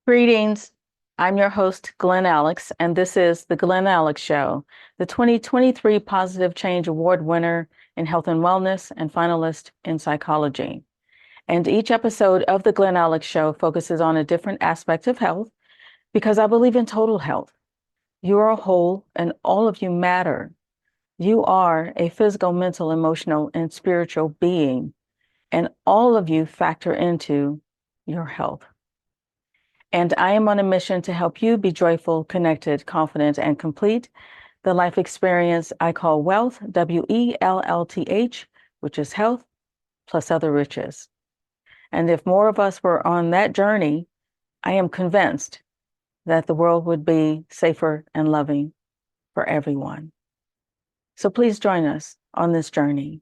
Greetings. I'm your host, Glen Alex, and this is The Glen Alex Show, the 2023 Positive Change Award winner in health and wellness and finalist in psychology. And each episode of The Glen Alex Show focuses on a different aspect of health because I believe in total health. You are whole and all of you matter. You are a physical, mental, emotional, and spiritual being, and all of you factor into your health. And I am on a mission to help you be joyful, connected, confident, and complete the life experience I call wealth, WELLTH, which is health plus other riches. And if more of us were on that journey, I am convinced that the world would be safer and loving for everyone. So please join us on this journey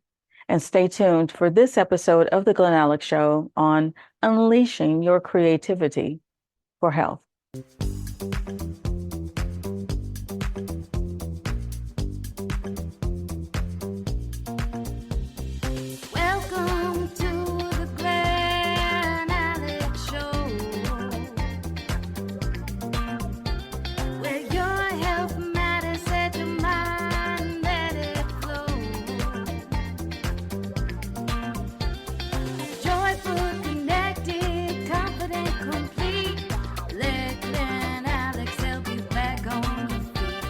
and stay tuned for this episode of The Glen Alex Show on unleashing your creativity for health. Welcome to the Glen Alex Show, where your health matters, set your mind, let it flow. Joyful, connected, confident, complete. Let Glen Alex help you back on your feet.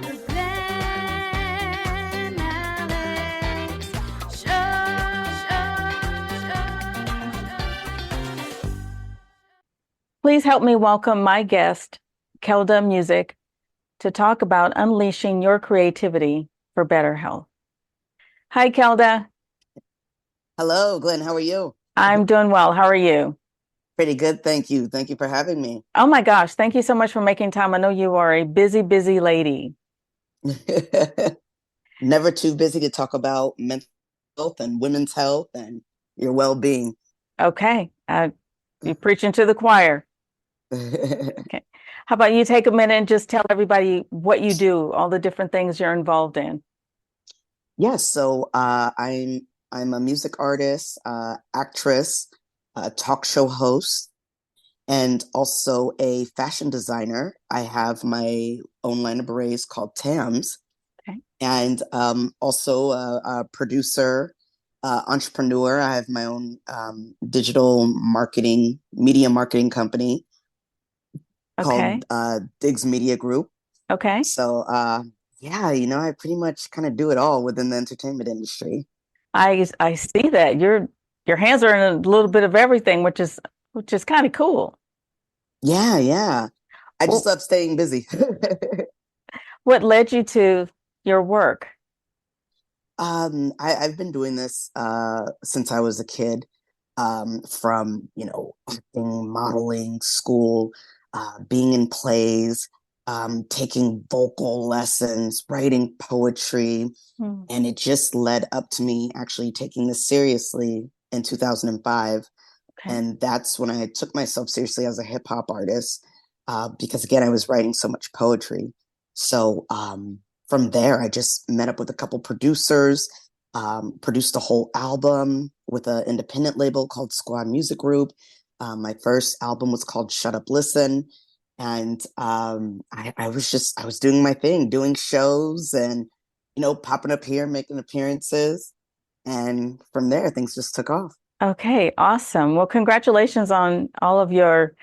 The Glen Alex Show. Please help me welcome my guest, Kelda Muzik, to talk about unleashing your creativity for better health. Hi, Kelda. Hello, Glenn. How are you? I'm doing well. How are you? Pretty good. Thank you. Thank you for having me. Oh my gosh, thank you so much for making time. I know you are a busy, busy lady. Never too busy to talk about mental health and women's health and your well-being. Okay, you're preaching to the choir. Okay. How about you take a minute and just tell everybody what you do, all the different things you're involved in? Yes, so I'm a music artist, actress, talk show host, and also a fashion designer. I have my own line of berets called Tams, Okay. and also a producer, entrepreneur. I have my own digital marketing, media marketing company Okay. called Diggs Media Group. Okay. So yeah, I pretty much kind of do it all within the entertainment industry. I see that your hands are in a little bit of everything, which is kind of cool. Yeah, yeah. I just Well, love staying busy. what led you to your work? I've been doing this since I was a kid, from, acting, modeling, school, being in plays, taking vocal lessons, writing poetry. Hmm. And it just led up to me actually taking this seriously in 2005. Okay. And that's when I took myself seriously as a hip hop artist, because again, I was writing so much poetry. So from there, I just met up with a couple producers, produced a whole album with an independent label called Squad Music Group. My first album was called Shut Up Listen. And I was doing my thing, doing shows and, popping up here, making appearances. And from there, things just took off. Okay, awesome. Well, congratulations on all of your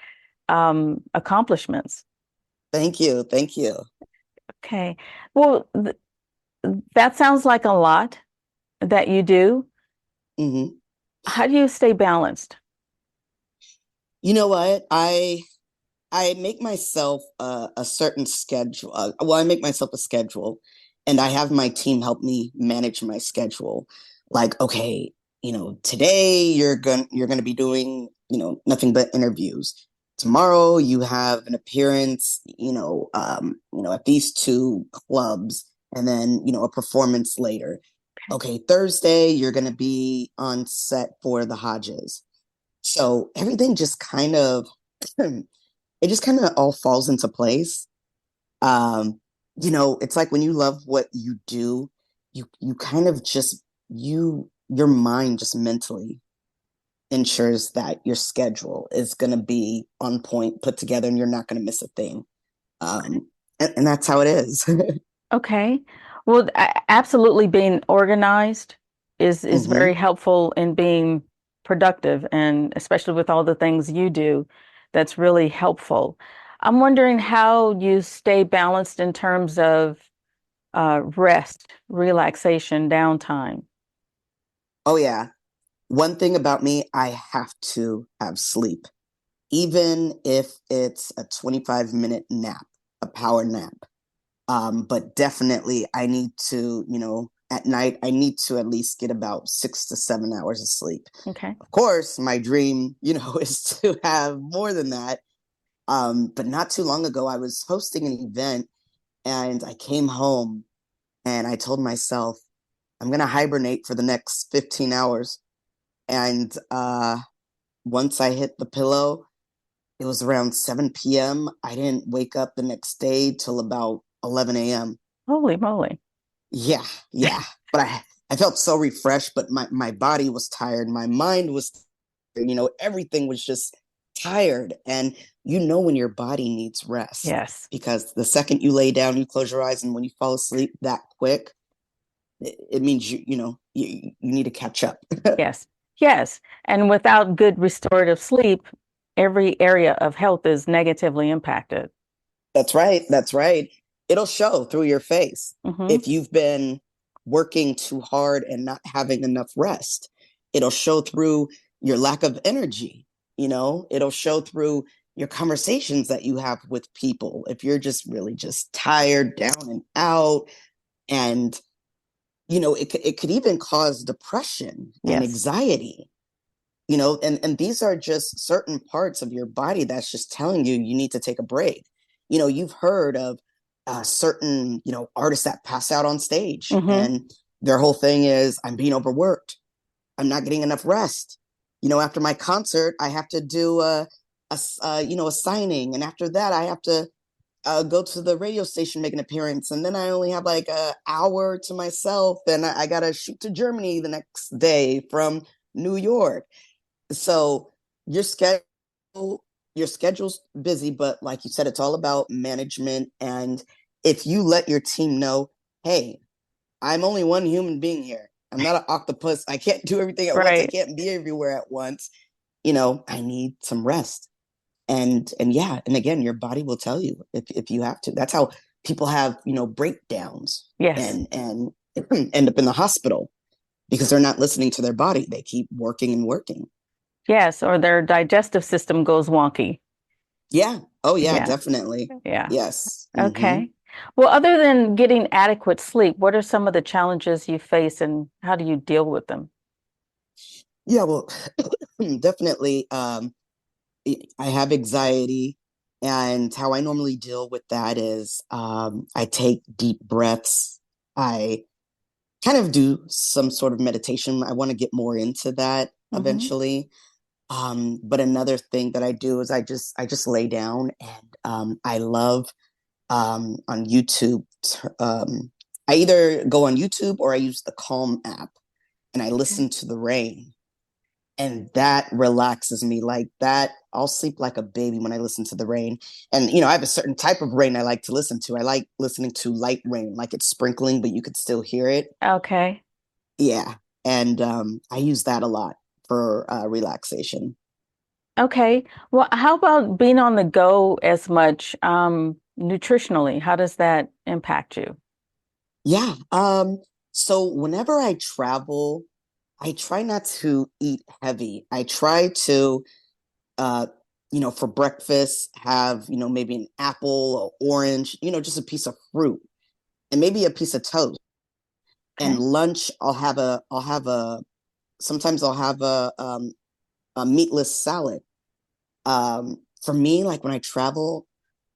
accomplishments. Thank you. Thank you. Okay. Well, that sounds like a lot that you do. Hmm. How do you stay balanced? You know what? I make myself a certain schedule. Well, I make myself a schedule, and I have my team help me manage my schedule. Like, okay, today you're gonna be doing nothing but interviews. Tomorrow you have an appearance, at these two clubs, and then a performance later. Okay, Thursday you're gonna be on set for the Hodges. So everything just kind of it just kind of all falls into place. Um, it's like when you love what you do, you kind of just your mind just mentally ensures that your schedule is going to be on point, put together, and you're not going to miss a thing. And that's how it is. Okay. Well, absolutely being organized is Hmm. very helpful in being productive, and especially with all the things you do, that's really helpful. I'm wondering how you stay balanced in terms of rest, relaxation, downtime. Oh, yeah. One thing about me, I have to have sleep, even if it's a 25-minute nap, a power nap. But definitely, I need to, at night, I need to at least get about 6 to 7 hours of sleep. Okay. Of course, my dream, is to have more than that. But not too long ago, I was hosting an event and I came home and I told myself, I'm going to hibernate for the next 15 hours. And once I hit the pillow, it was around 7 p.m. I didn't wake up the next day till about 11 a.m. Holy moly. Yeah, yeah. But I felt so refreshed, but my body was tired. My mind was, everything was just tired. And when your body needs rest Yes. because the second you lay down, you close your eyes, and when you fall asleep that quick, it means you need to catch up. Yes. Yes. And without good restorative sleep, every area of health is negatively impacted. That's right. That's right. It'll show through your face Hmm. if you've been working too hard and not having enough rest. It'll show through your lack of energy. It'll show through your conversations that you have with people. If you're just really just tired, down and out, and it could even cause depression and Yes. anxiety. And these are just certain parts of your body that's just telling you need to take a break. You've heard of certain artists that pass out on stage Hmm. and their whole thing is, I'm being overworked, I'm not getting enough rest. After my concert I have to do a signing, and after that I have to go to the radio station, make an appearance, and then I only have like an hour to myself, and I gotta shoot to Germany the next day from New York. So your schedule your schedule's busy, but like you said, it's all about management. And if you let your team know, hey, I'm only one human being here, I'm not an octopus, I can't do everything at once, I Right. can't be everywhere at once, I need some rest. And yeah, and again, your body will tell you if you have to. That's how people have breakdowns Yes. and end up in the hospital because they're not listening to their body, they keep working and working. Yes. Or their digestive system goes wonky. Yeah. Oh, yeah, Yeah. definitely. Yeah. Yes. Hmm. Okay. Well, other than getting adequate sleep, what are some of the challenges you face and how do you deal with them? Yeah, well, definitely. I have anxiety, and how I normally deal with that is I take deep breaths. I kind of do some sort of meditation. I want to get more into that Hmm. eventually. But another thing that I do is I just lay down, and I love on YouTube. I either go on YouTube or I use the Calm app and I Okay. listen to the rain, and that relaxes me. Like that, I'll sleep like a baby when I listen to the rain. And I have a certain type of rain I like to listen to. I like listening to light rain, like it's sprinkling, but you could still hear it. Okay. Yeah, and I use that a lot for relaxation. Okay. Well, how about being on the go as much, nutritionally? How does that impact you? Yeah. So whenever I travel, I try not to eat heavy. I try to uh, for breakfast, have, maybe an apple or orange, just a piece of fruit and maybe a piece of toast. And Okay. lunch, sometimes I'll have a meatless salad. For me, like when I travel,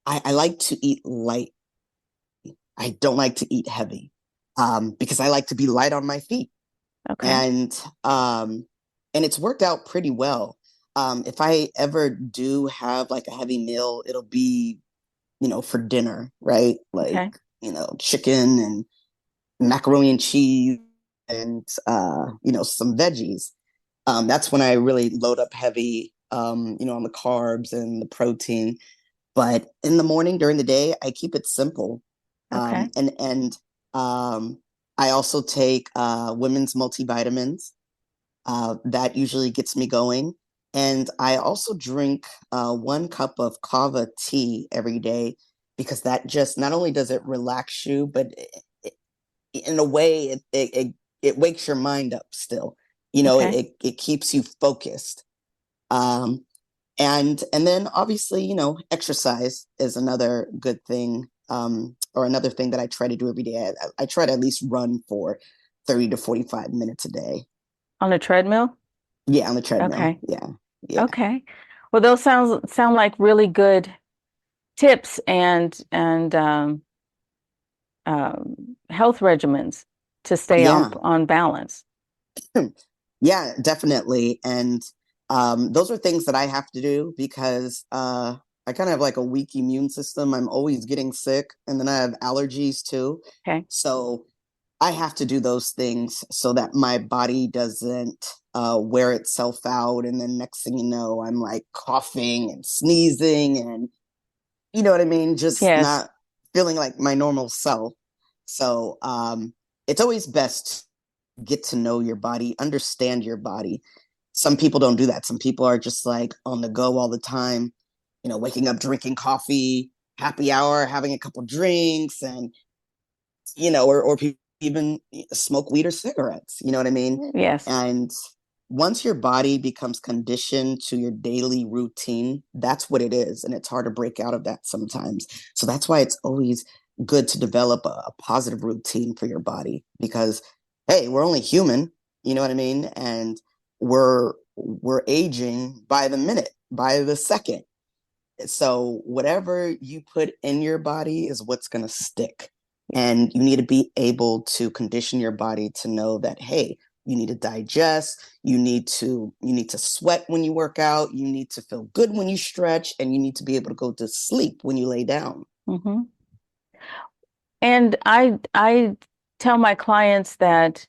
I like to eat light. I don't like to eat heavy because I like to be light on my feet. Okay. And um, and it's worked out pretty well. If I ever do have like a heavy meal, it'll be for dinner, right? Like, Okay. chicken and macaroni and cheese and some veggies. That's when I really load up heavy, on the carbs and the protein. But in the morning during the day, I keep it simple. Okay. And I also take women's multivitamins. That usually gets me going. And I also drink 1 cup of kava tea every day because that just not only does it relax you, but in a way it wakes your mind up still. Okay. It keeps you focused. Um, and then obviously, exercise is another good thing, or another thing that I try to do every day. I try to at least run for 30 to 45 minutes a day. On a treadmill? Yeah, on the treadmill. Okay. Yeah. Yeah. Okay. Well, those sound like really good tips and health regimens to stay Yeah. on balance. Yeah, definitely. And those are things that I have to do because I kind of have like a weak immune system. I'm always getting sick, and then I have allergies too. Okay. So I have to do those things so that my body doesn't wear itself out. And then next thing you know, I'm like coughing and sneezing and, you know what I mean? Just Yes. not feeling like my normal self. So it's always best to get to know your body, understand your body. Some people don't do that. Some people are just like on the go all the time, waking up, drinking coffee, happy hour, having a couple drinks, and or people even smoke weed or cigarettes. You know what I mean? Yes. And once your body becomes conditioned to your daily routine, that's what it is. And it's hard to break out of that sometimes. So that's why it's always good to develop a positive routine for your body because, hey, we're only human. You know what I mean? And we're aging by the minute, by the second. So whatever you put in your body is what's going to stick. And you need to be able to condition your body to know that, hey, you need to digest, you need to sweat when you work out, you need to feel good when you stretch, and you need to be able to go to sleep when you lay down. Hmm. And I tell my clients that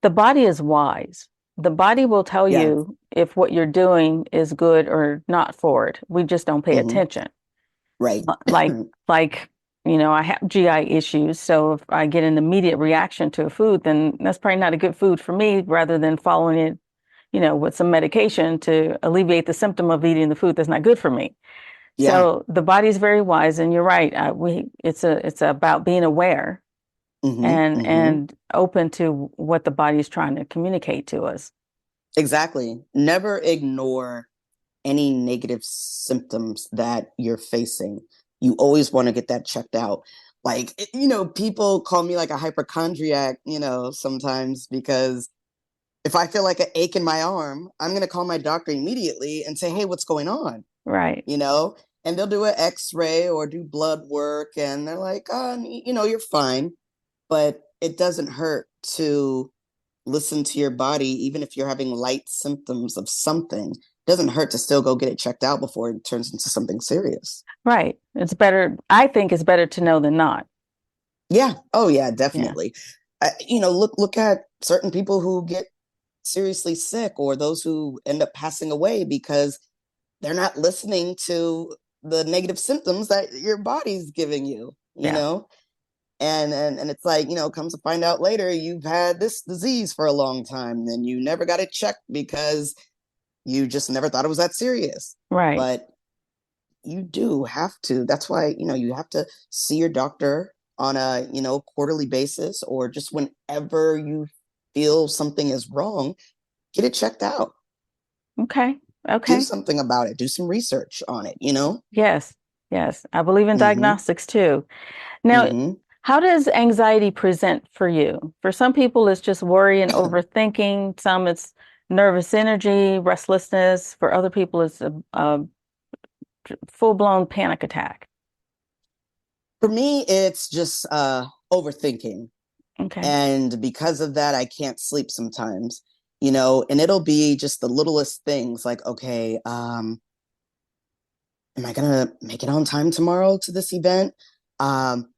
the body is wise. The body will tell Yeah. you if what you're doing is good or not for it. We just don't pay Hmm. attention. Right. Like, I have GI issues, so if I get an immediate reaction to a food, then that's probably not a good food for me, rather than following it, with some medication to alleviate the symptom of eating the food that's not good for me. Yeah. So the body's very wise, and you're right. It's about being aware Hmm. and Hmm. open to what the body's trying to communicate to us. Exactly. Never ignore any negative symptoms that you're facing. You always want to get that checked out. Like, people call me like a hypochondriac, sometimes because if I feel like an ache in my arm, I'm going to call my doctor immediately and say, hey, what's going on? Right, You know? And they'll do an x-ray or do blood work and they're like, oh, you're fine. But it doesn't hurt to listen to your body, even if you're having light symptoms of something. It doesn't hurt to still go get it checked out before it turns into something serious. right. It's better. I think it's better to know than not. Yeah. Oh, yeah, Yeah, definitely. Look at certain people who get seriously sick or those who end up passing away because they're not listening to the negative symptoms that your body's giving you, yeah, and it's like, comes to find out later you've had this disease for a long time and you never got it checked because you just never thought it was that serious. right, But you do have to. That's why, you have to see your doctor on a, quarterly basis or just whenever you feel something is wrong, get it checked out. okay, Do okay. something about it. Do some research on it. Yes, yes. I believe in Mm-hmm. diagnostics too. Now, Mm-hmm. how does anxiety present for you? For some people, it's just worry and overthinking. Some it's nervous energy, restlessness. For other people, it's a full-blown panic attack. For me, it's just overthinking. Okay. And because of that, I can't sleep sometimes, and it'll be just the littlest things like, okay, am I gonna make it on time tomorrow to this event? Um,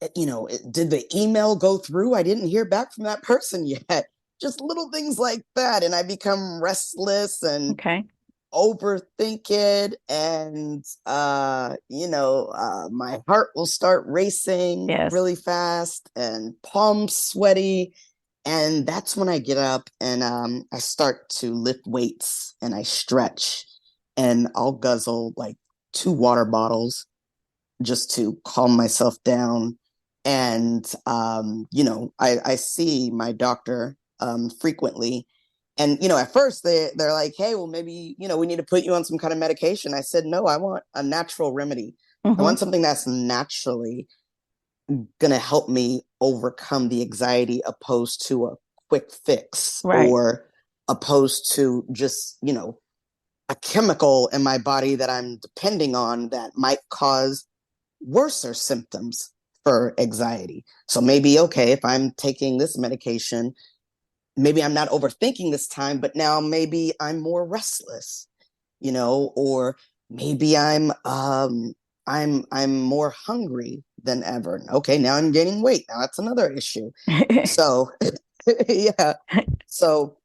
did the email go through? I didn't hear back from that person yet. just little things like that. And I become restless and Okay. overthink it. And, my heart will start racing Yes. really fast and palms sweaty. And that's when I get up and I start to lift weights and I stretch and I'll guzzle like 2 water bottles just to calm myself down. And I see my doctor frequently. And at first they're like, hey, well, maybe we need to put you on some kind of medication. I said, no, I want a natural remedy. I Mm-hmm. want something that's naturally gonna help me overcome the anxiety, opposed to a quick fix, Right. or opposed to just a chemical in my body that I'm depending on that might cause worser symptoms for anxiety. So maybe, okay, if I'm taking this medication, maybe I'm not overthinking this time, but now maybe I'm more restless, or maybe I'm more hungry than ever. Okay, now I'm gaining weight. Now that's another issue. So yeah. So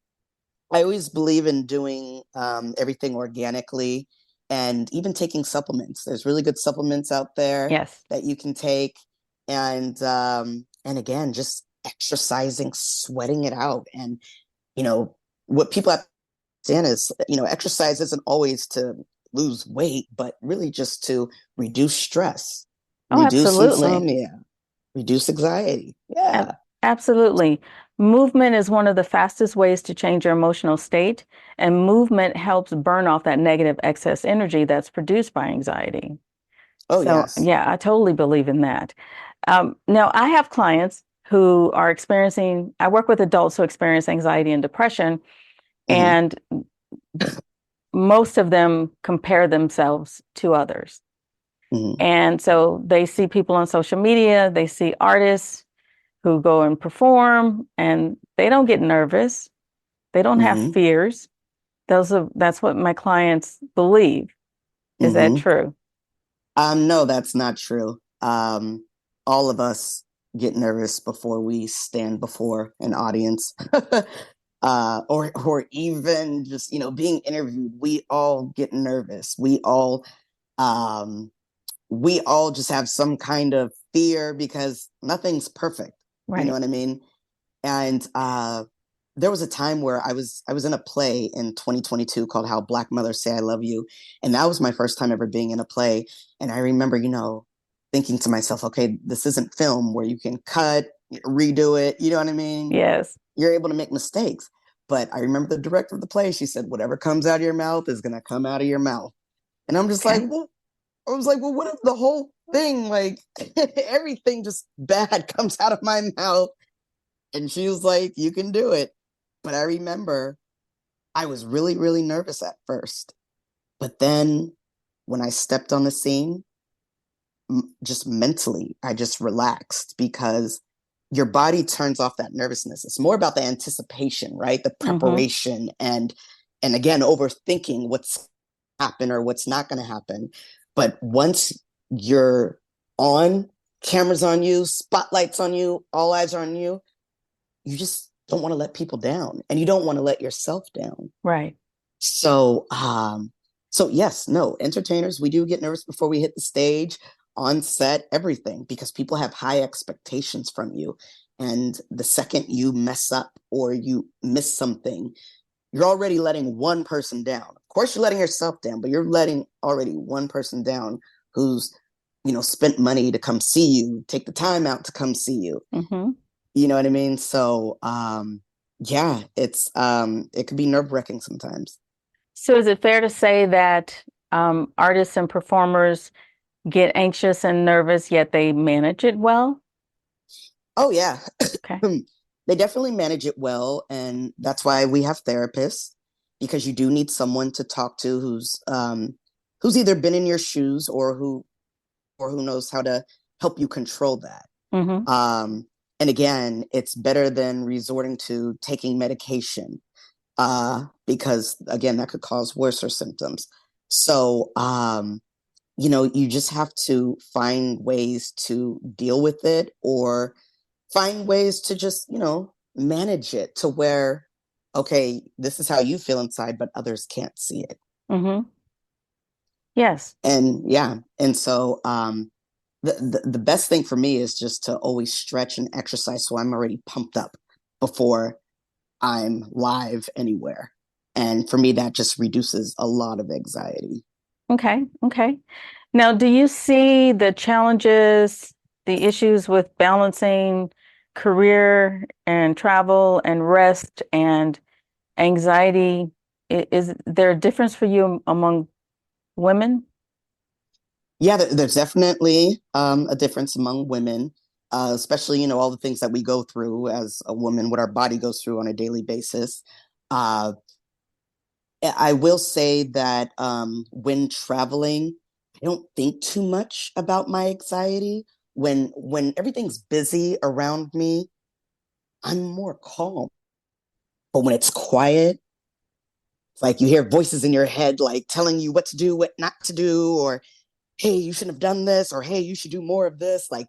I always believe in doing everything organically and even taking supplements. There's really good supplements out there Yes. that you can take. And again, just exercising, sweating it out. And, you know, what people have to understand is, exercise isn't always to lose weight, but really just to reduce stress, Oh, reduce absolutely. insomnia, reduce anxiety. Ab- Yeah. Absolutely. Movement is one of the fastest ways to change your emotional state, and movement helps burn off that negative excess energy that's produced by anxiety. Oh, So, yes. yeah, I totally believe in that. Now, I have clients who are experiencing, I work with adults who experience anxiety and depression, Hmm. and most of them compare themselves to others. Hmm. And so they see people on social media, they see artists who go and perform, and they don't get nervous. They don't have Hmm. fears. That's what my clients believe. Is that Hmm. true? No, that's not true. All of us get nervous before we stand before an audience, or even just being interviewed. We all get nervous. Um, we all just have some kind of fear because nothing's perfect. You know Right. what I mean? And there was a time where I was in a play in 2022 called How Black Mothers Say I Love You, and that was my first time ever being in a play. And I remember, thinking to myself, okay, this isn't film where you can cut, redo it. You know what I mean? Yes. You're able to make mistakes. But I remember the director of the play. She said, "Whatever comes out of your mouth is gonna come out of your mouth." And I'm just like, Okay. well, I was like, well, what if the whole thing, like everything just bad comes out of my mouth? And she was like, you can do it. But I remember I was really, really nervous at first. But then when I stepped on the scene, just mentally, I just relaxed because your body turns off that nervousness. It's more about the anticipation, right? The Mm-hmm. preparation and again, overthinking what's happen or what's not going to happen. But once you're on, cameras on you, spotlights on you, all eyes are on you, you just don't want to let people down and you don't want to let yourself down. Right. So yes, no, entertainers, we do get nervous before we hit the stage, on set, everything, because people have high expectations from you. And the second you mess up or you miss something, you're already letting one person down. Of course, you're letting yourself down, but you're letting already one person down who's, spent money to come see you, take the time out to come see you. Mm-hmm. You know what I mean? So, yeah, it could be nerve wracking sometimes. So is it fair to say that artists and performers get anxious and nervous, yet they manage it well? Oh yeah, Okay. they definitely manage it well, and that's why we have therapists, because you do need someone to talk to who's either been in your shoes or who knows how to help you control that. Mm-hmm. Um, and again, it's better than resorting to taking medication, because again, that could cause worse symptoms. So, you just have to find ways to deal with it, or find ways to just, manage it to where, okay, this is how you feel inside, but others can't see it. Mm-hmm. Yes. And yeah, and so the best thing for me is just to always stretch and exercise so I'm already pumped up before I'm live anywhere. And for me, that just reduces a lot of anxiety. Okay. Okay. Now, do you see the challenges, the issues with balancing career and travel and rest and anxiety? Is there a difference for you among women? Yeah, there's definitely a difference among women, especially, all the things that we go through as a woman, what our body goes through on a daily basis. Uh, I will say that when traveling, I don't think too much about my anxiety. When everything's busy around me, I'm more calm. But when it's quiet, it's like you hear voices in your head like telling you what to do, what not to do, or hey, you shouldn't have done this, or hey, you should do more of this. Like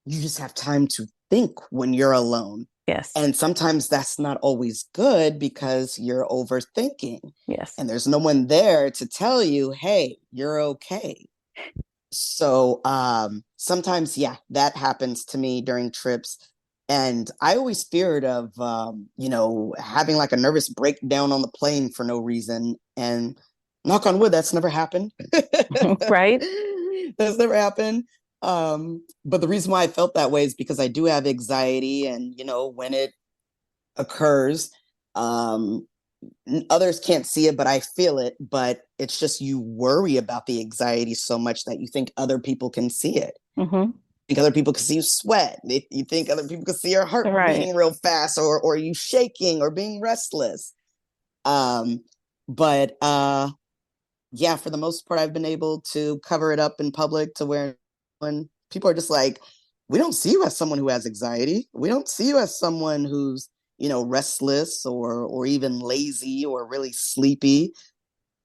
you just have time to think when you're alone. Yes. And sometimes that's not always good because you're overthinking Yes. and there's no one there to tell you, hey, you're okay. So sometimes, yeah, that happens to me during trips. And I always feared of, having like a nervous breakdown on the plane for no reason. And knock on wood, that's never happened. Right? That's never happened. But the reason why I felt that way is because I do have anxiety. And, when it occurs, um, others can't see it, but I feel it. But it's just you worry about the anxiety so much that you think other people can see it. Mm-hmm. You think other people can see you sweat. You think other people can see your heart Right. beating real fast, or you shaking or being restless. Um, but yeah, for the most part, I've been able to cover it up in public to where when people are just like, we don't see you as someone who has anxiety. We don't see you as someone who's, restless or even lazy or really sleepy.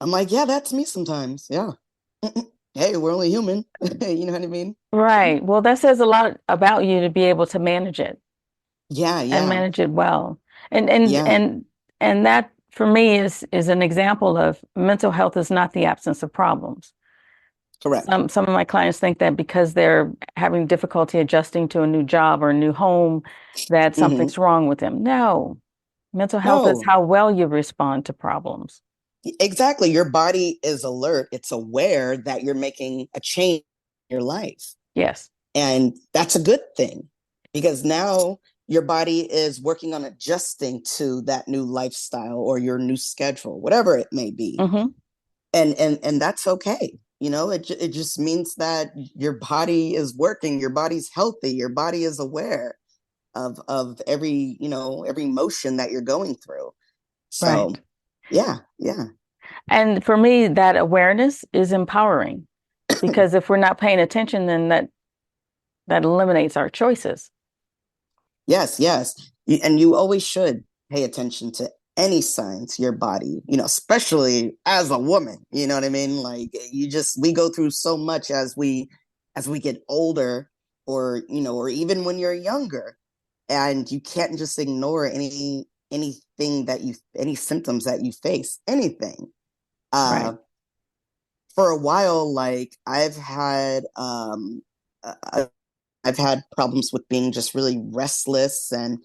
I'm like, yeah, that's me sometimes. Yeah. Hey, we're only human. You know what I mean? Right. Well, that says a lot about you to be able to manage it Yeah, and yeah, manage it well. And and yeah. and and that for me is an example of mental health is not the absence of problems. Correct. Some of my clients think that because they're having difficulty adjusting to a new job or a new home, that Hmm. something's wrong with them. No, mental health is No, how well you respond to problems. exactly. Your body is alert. It's aware that you're making a change in your life. Yes. And that's a good thing because now your body is working on adjusting to that new lifestyle or your new schedule, whatever it may be. Mm-hmm. And that's okay. It just means that your body is working, your body's healthy, your body is aware of every motion that you're going through. Right. So yeah, yeah. And for me, that awareness is empowering because if we're not paying attention, then that eliminates our choices. Yes, yes. And you always should pay attention to any signs your body, especially as a woman, you know what I mean? Like we go through so much as we get older or, or even when you're younger and you can't just ignore any symptoms that you face, anything. Uh Right. for a while like uh, I've had problems with being just really restless and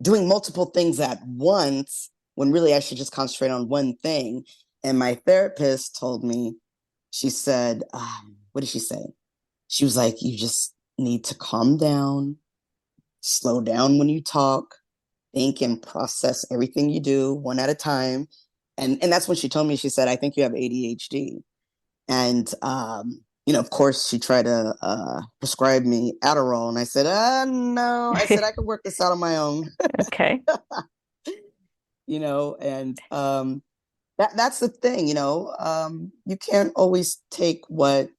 doing multiple things at once when really I should just concentrate on one thing. And my therapist told me, she said, what did she say? She was like, you just need to calm down, slow down when you talk, think and process everything you do one at a time. And that's when she told me, she said, I think you have ADHD. And of course, she tried to prescribe me Adderall, and I said, no. I said I could work this out on my own, Okay. and that's the thing, you can't always take what's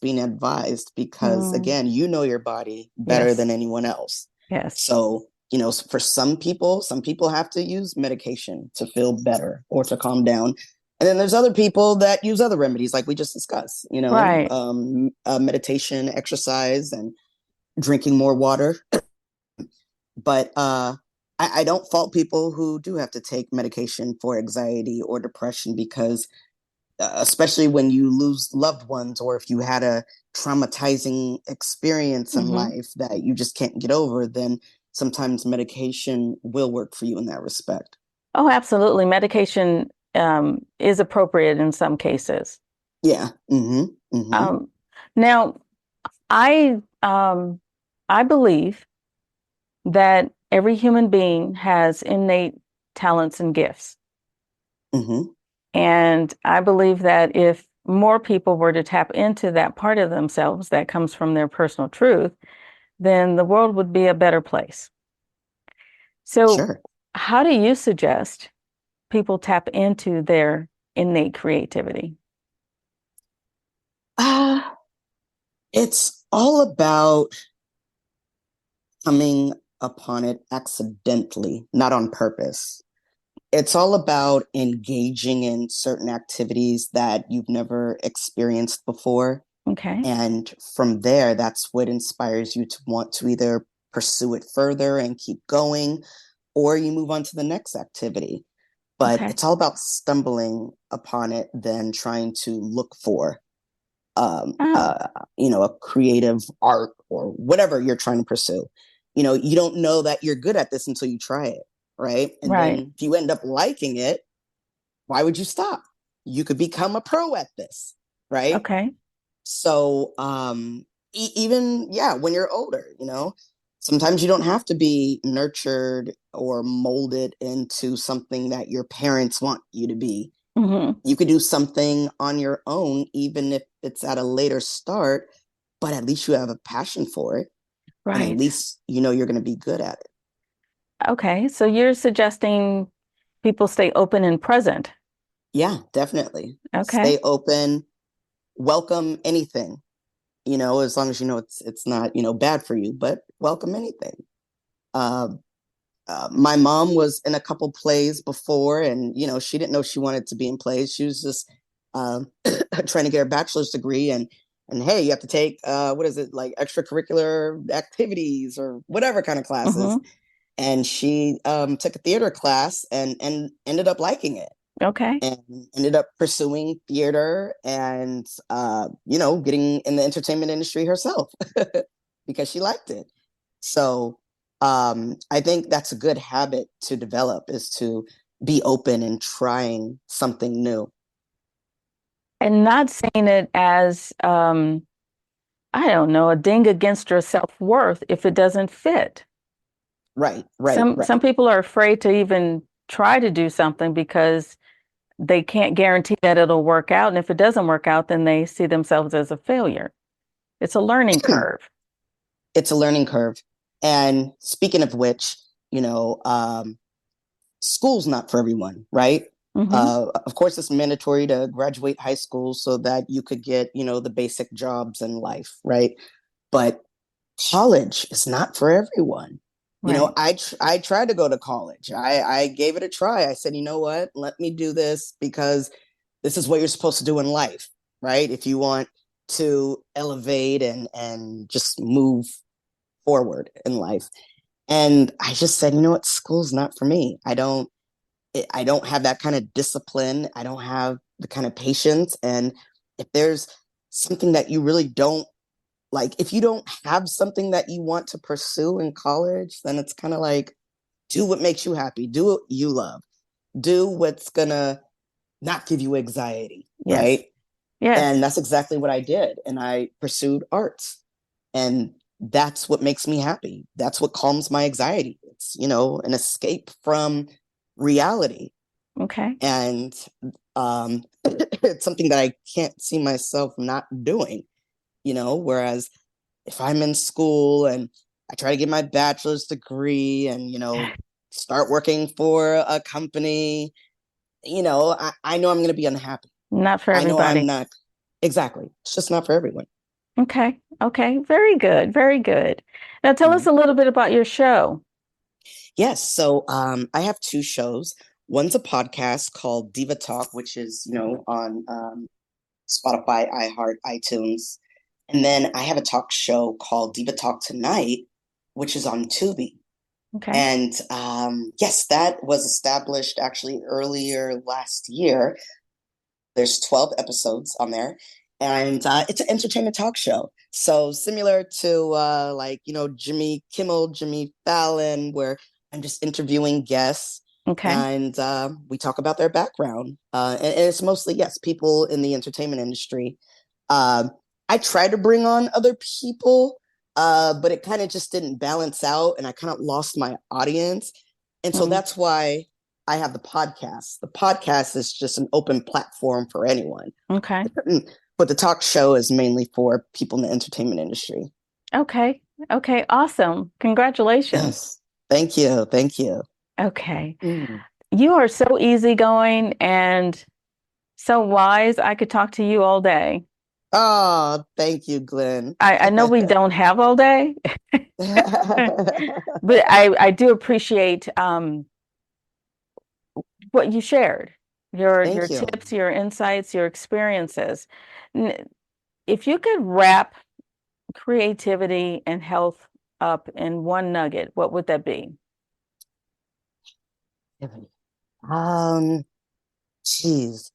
being advised because Mm, again, your body better yes. than anyone else. Yes. So, for some people have to use medication to feel better or to calm down. And then there's other people that use other remedies, like we just discussed, Right. meditation, exercise, and drinking more water. But I don't fault people who do have to take medication for anxiety or depression because, especially when you lose loved ones or if you had a traumatizing experience in Hmm. life that you just can't get over, then sometimes medication will work for you in that respect. Oh, absolutely. Medication is appropriate in some cases. Yeah. Um, Now, I I believe that every human being has innate talents and gifts. hmm And I believe that if more people were to tap into that part of themselves that comes from their personal truth, then the world would be a better place. So, Sure. how do you suggest people tap into their innate creativity? Uh, it's all about coming upon it accidentally, not on purpose. It's all about engaging in certain activities that you've never experienced before. Okay. And from there, that's what inspires you to want to either pursue it further and keep going, or you move on to the next activity. But Okay. it's all about stumbling upon it than trying to look for, um, Oh, uh, a creative art or whatever you're trying to pursue. You don't know that you're good at this until you try it, right? And right. then if you end up liking it, why would you stop? You could become a pro at this, right? Okay. So, even, yeah, when you're older, sometimes you don't have to be nurtured or molded into something that your parents want you to be. Hmm. You could do something on your own, even if it's at a later start, but at least you have a passion for it. And at Right. least you know you're going to be good at it. Okay. So you're suggesting people stay open and present. Yeah, definitely. Okay. Stay open, welcome anything, as long as you know it's not, bad for you, but welcome anything. Uh, my mom was in a couple plays before, and she didn't know she wanted to be in plays. She was just trying to get her bachelor's degree, and hey, you have to take what is it, like extracurricular activities or whatever kind of classes. Hmm. And she took a theater class and ended up liking it Okay. and ended up pursuing theater and getting in the entertainment industry herself because she liked it. So I think that's a good habit to develop, is to be open and trying something new. And not saying it as, I don't know, a ding against your self-worth if it doesn't fit. Right, right, Some right. people are afraid to even try to do something because they can't guarantee that it'll work out. And if it doesn't work out, then they see themselves as a failure. It's a learning curve. It's a learning curve. And speaking of which, you know, um, school's not for everyone, right? Hmm. Of course, it's mandatory to graduate high school so that you could get, the basic jobs in life, right? But college is not for everyone. Right. I tried to go to college. I gave it a try. I said, you know what? Let me do this because this is what you're supposed to do in life, right? If you want to elevate and just move forward in life. And I just said, you know what? School's not for me. I don't have that kind of discipline. I don't have the kind of patience. And if there's something that you really don't like, if you don't have something that you want to pursue in college, then it's kind of like, do what makes you happy, do what you love, do what's gonna not give you anxiety, Yes. right? And Yes. that's exactly what I did. And I pursued arts. And that's what makes me happy. That's what calms my anxiety. It's, an escape from reality. Okay. And it's something that I can't see myself not doing, whereas if I'm in school and I try to get my bachelor's degree and, start working for a company, I know I'm going to be unhappy. Not for I know I'm everybody. not. Exactly. It's just not for everyone. Okay. Okay. Very good. Very good. Now tell us Mhm. a little bit about your show. Yes. So I have two shows. One's a podcast called Diva Talk, which is, on Spotify, iHeart, iTunes. And then I have a talk show called Diva Talk Tonight, which is on Tubi. Okay. And yes, that was established actually earlier last year. There's 12 episodes on there, and it's an entertainment talk show. So similar to Jimmy Kimmel, Jimmy Fallon, where I'm just interviewing guests Okay. and we talk about their background. And it's mostly, yes, people in the entertainment industry. Um, I try to bring on other people, but it kind of just didn't balance out, and I kind of lost my audience. And so Mm, that's why I have the podcast. The podcast is just an open platform for anyone, okay. but the talk show is mainly for people in the entertainment industry. Okay. Okay. Awesome. Congratulations. Yes. Thank you. Thank you. Okay. Mm. You are so easygoing and so wise. I could talk to you all day. Oh, thank you, Glenn. I know we don't have all day, but I do appreciate what you shared, your Thank you. tips, your insights, your experiences. If you could wrap creativity and health up in one nugget, what would that be? Um, Geez.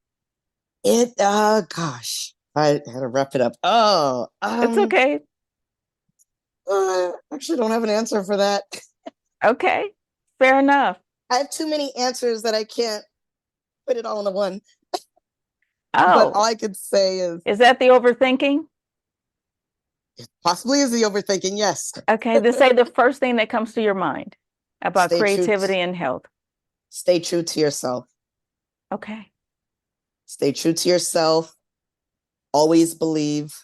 Gosh, I had to wrap it up. It's okay. Actually don't have an answer for that. Okay. Fair enough. I have too many answers that I can't put it all into one. But all Oh, I could say is is that the overthinking? it possibly is the overthinking. Yes. Okay, this say the first thing that comes to your mind about Stay true. creativity and health. Stay true to yourself. Okay. Stay true to yourself. Always believe.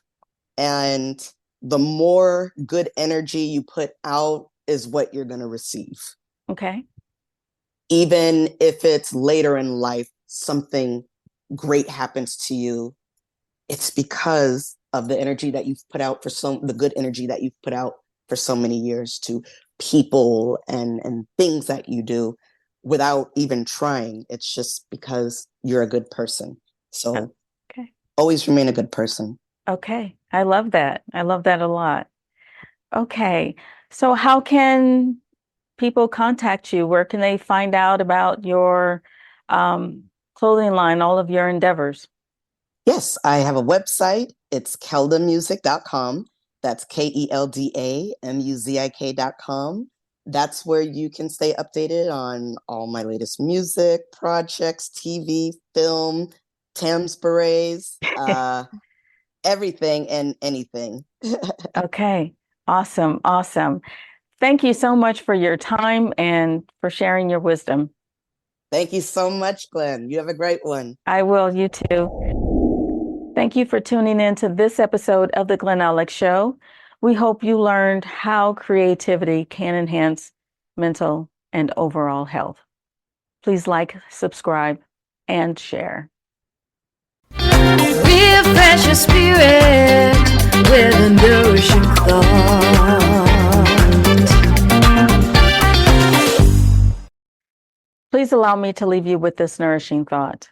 And the more good energy you put out is what you're going to receive. Okay. Even if it's later in life, something great happens to you, it's because of the energy that you've put out the good energy that you've put out for so many years to people and things that you do without even trying. It's just because you're a good person. So Okay. always remain a good person. Okay. I love that. I love that a lot. Okay. So how can people contact you? Where can they find out about your um, clothing line, all of your endeavors? Yes, I have a website. It's keldamuzik.com. That's KELDAMUZIK.com. That's where you can stay updated on all my latest music projects, TV, film, Tams berets, everything and anything. Okay. Awesome. Awesome. Thank you so much for your time and for sharing your wisdom. Thank you so much, Glenn. You have a great one. I will, you too. Thank you for tuning in to this episode of The Glen Alex Show. We hope you learned how creativity can enhance mental and overall health. Please like, subscribe, and share. Refresh your spirit with a nourishing thought. Please allow me to leave you with this nourishing thought.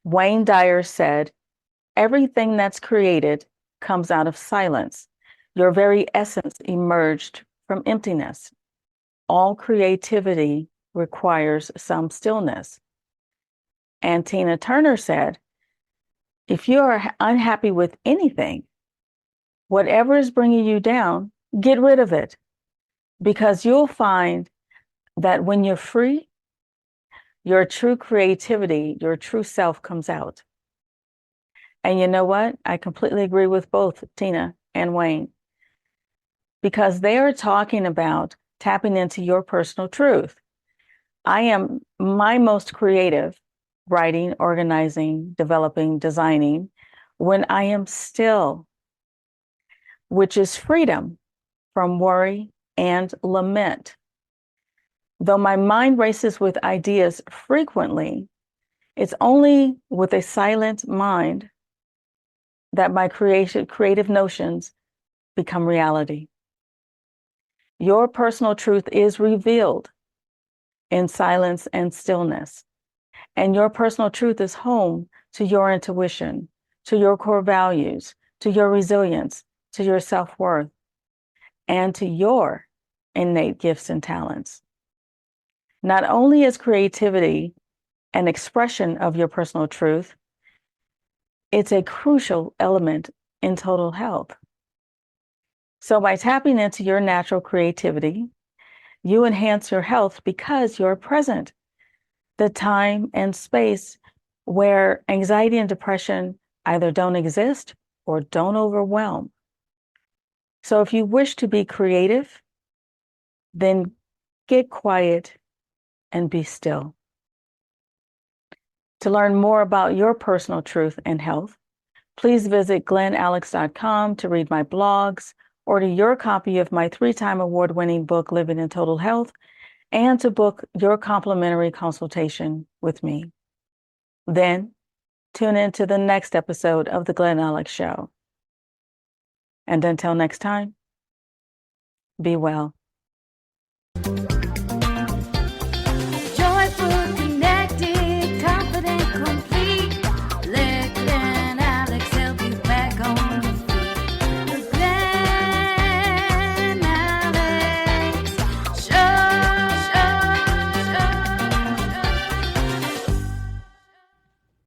Wayne Dyer said, "Everything that's created comes out of silence. Your very essence emerged from emptiness. All creativity requires some stillness." And Tina Turner said, "If you are unhappy with anything, whatever is bringing you down, get rid of it, because you'll find that when you're free, your true creativity, your true self comes out." And you know what? I completely agree with both Tina and Wayne, because they are talking about tapping into your personal truth. I am my most creative writing, organizing, developing, designing when I am still, which is freedom from worry and lament. Though my mind races with ideas frequently, it's only with a silent mind that my creative notions become reality. Your personal truth is revealed in silence and stillness. And your personal truth is home to your intuition, to your core values, to your resilience, to your self-worth, and to your innate gifts and talents. Not only is creativity an expression of your personal truth, it's a crucial element in total health. So by tapping into your natural creativity, you enhance your health because you're present. The time and space where anxiety and depression either don't exist or don't overwhelm. So if you wish to be creative, then get quiet and be still. To learn more about your personal truth and health, please visit glenalex.com to read my blogs, order your copy of my 3-time award-winning book, Living in Total Health, and to book your complimentary consultation with me. Then tune in to the next episode of The Glen Alex Show. And until next time, be well.